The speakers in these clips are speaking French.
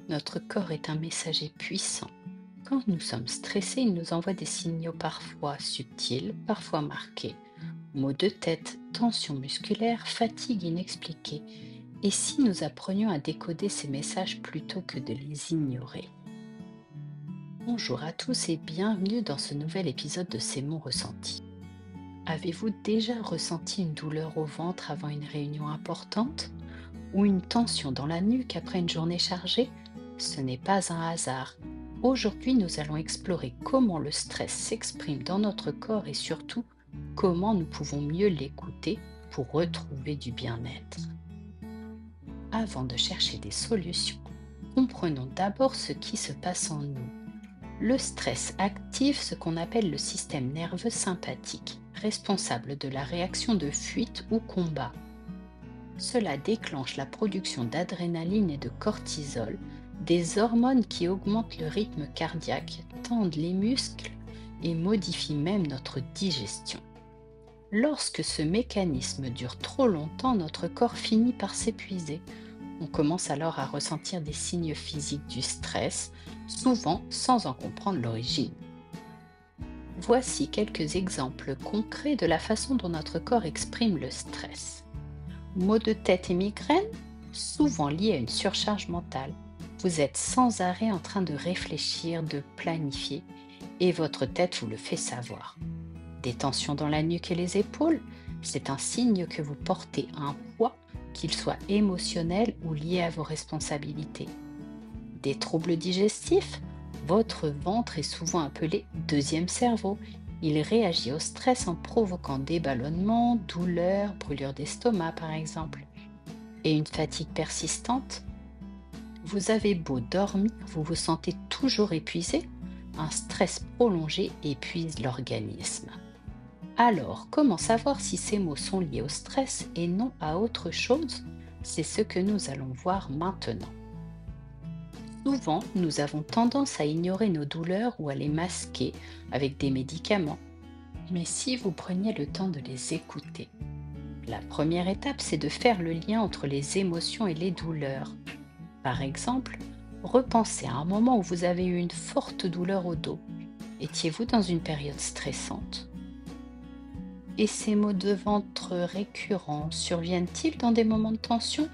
Notre corps est un messager puissant. Quand nous sommes stressés, il nous envoie des signaux parfois subtils, parfois marqués. Maux de tête, tension musculaire, fatigue inexpliquée. Et si nous apprenions à décoder ces messages plutôt que de les ignorer? Bonjour à tous et bienvenue dans ce nouvel épisode de C'est mon ressenti. Avez-vous déjà ressenti une douleur au ventre avant une réunion importante ou une tension dans la nuque après une journée chargée? Ce n'est pas un hasard. Aujourd'hui, nous allons explorer comment le stress s'exprime dans notre corps et surtout comment nous pouvons mieux l'écouter pour retrouver du bien-être. Avant de chercher des solutions, comprenons d'abord ce qui se passe en nous. Le stress active ce qu'on appelle le système nerveux sympathique, responsable de la réaction de fuite ou combat. Cela déclenche la production d'adrénaline et de cortisol, des hormones qui augmentent le rythme cardiaque, tendent les muscles et modifient même notre digestion. Lorsque ce mécanisme dure trop longtemps, notre corps finit par s'épuiser. On commence alors à ressentir des signes physiques du stress, souvent sans en comprendre l'origine. Voici quelques exemples concrets de la façon dont notre corps exprime le stress. Maux de tête et migraines, souvent liés à une surcharge mentale. Vous êtes sans arrêt en train de réfléchir, de planifier, et votre tête vous le fait savoir. Des tensions dans la nuque et les épaules, c'est un signe que vous portez un poids, qu'il soit émotionnel ou lié à vos responsabilités. Des troubles digestifs, votre ventre est souvent appelé deuxième cerveau. Il réagit au stress en provoquant des ballonnements, douleurs, brûlures d'estomac par exemple. Et une fatigue persistante, vous avez beau dormir, vous vous sentez toujours épuisé. Un stress prolongé épuise l'organisme. Alors, comment savoir si ces maux sont liés au stress et non à autre chose? C'est ce que nous allons voir maintenant. Souvent, nous avons tendance à ignorer nos douleurs ou à les masquer avec des médicaments. Mais si vous preniez le temps de les écouter, la première étape, c'est de faire le lien entre les émotions et les douleurs. Par exemple, repensez à un moment où vous avez eu une forte douleur au dos. Étiez-vous dans une période stressante? Et ces maux de ventre récurrents surviennent-ils dans des moments de tension?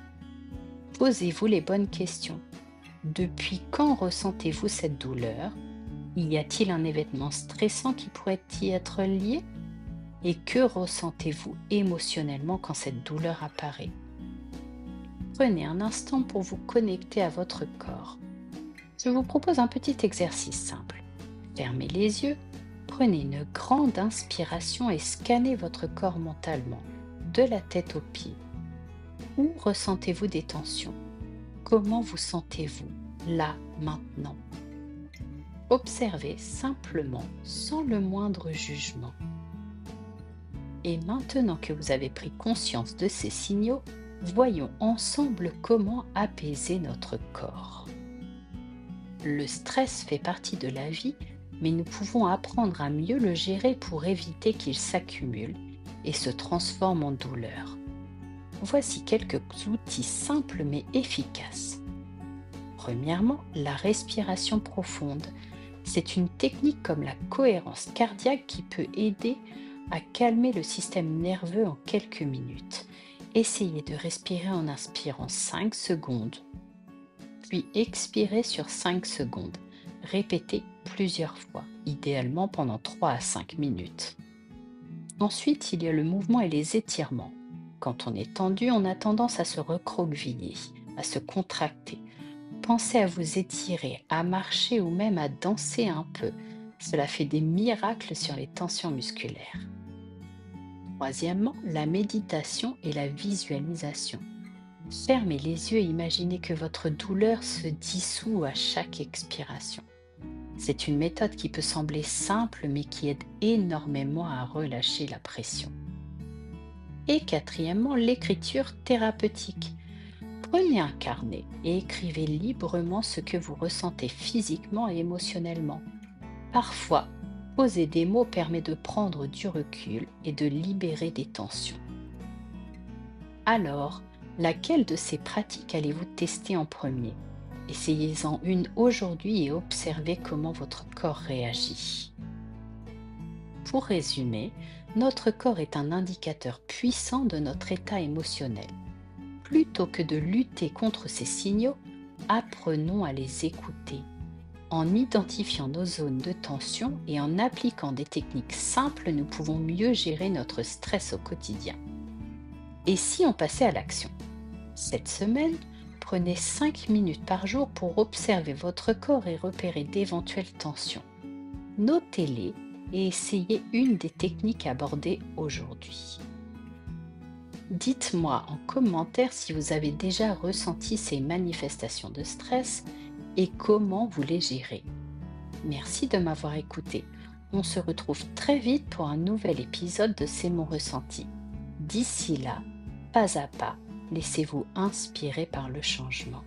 Posez-vous les bonnes questions. Depuis quand ressentez-vous cette douleur? Y a-t-il un événement stressant qui pourrait y être lié? Et que ressentez-vous émotionnellement quand cette douleur apparaît? Prenez un instant pour vous connecter à votre corps. Je vous propose un petit exercice simple. Fermez les yeux, prenez une grande inspiration et scannez votre corps mentalement, de la tête aux pieds. Où ressentez-vous des tensions? Comment vous sentez-vous, là, maintenant? Observez simplement, sans le moindre jugement. Et maintenant que vous avez pris conscience de ces signaux, voyons ensemble comment apaiser notre corps. Le stress fait partie de la vie, mais nous pouvons apprendre à mieux le gérer pour éviter qu'il s'accumule et se transforme en douleur. Voici quelques outils simples mais efficaces. Premièrement, la respiration profonde. C'est une technique comme la cohérence cardiaque qui peut aider à calmer le système nerveux en quelques minutes. Essayez de respirer en inspirant 5 secondes, puis expirez sur 5 secondes. Répétez plusieurs fois, idéalement pendant 3 à 5 minutes. Ensuite, il y a le mouvement et les étirements. Quand on est tendu, on a tendance à se recroqueviller, à se contracter. Pensez à vous étirer, à marcher ou même à danser un peu. Cela fait des miracles sur les tensions musculaires. Troisièmement, la méditation et la visualisation. Fermez les yeux et imaginez que votre douleur se dissout à chaque expiration. C'est une méthode qui peut sembler simple mais qui aide énormément à relâcher la pression. Et quatrièmement, l'écriture thérapeutique. Prenez un carnet et écrivez librement ce que vous ressentez physiquement et émotionnellement. Parfois, poser des mots permet de prendre du recul et de libérer des tensions. Alors, laquelle de ces pratiques allez-vous tester en premier? Essayez-en une aujourd'hui et observez comment votre corps réagit. Pour résumer, notre corps est un indicateur puissant de notre état émotionnel. Plutôt que de lutter contre ces signaux, apprenons à les écouter. En identifiant nos zones de tension et en appliquant des techniques simples, nous pouvons mieux gérer notre stress au quotidien. Et si on passait à l'action? Cette semaine, prenez 5 minutes par jour pour observer votre corps et repérer d'éventuelles tensions. Notez-les et essayez une des techniques abordées aujourd'hui. Dites-moi en commentaire si vous avez déjà ressenti ces manifestations de stress et comment vous les gérez. Merci de m'avoir écouté. On se retrouve très vite pour un nouvel épisode de C'est mon ressenti. D'ici là, pas à pas, laissez-vous inspirer par le changement.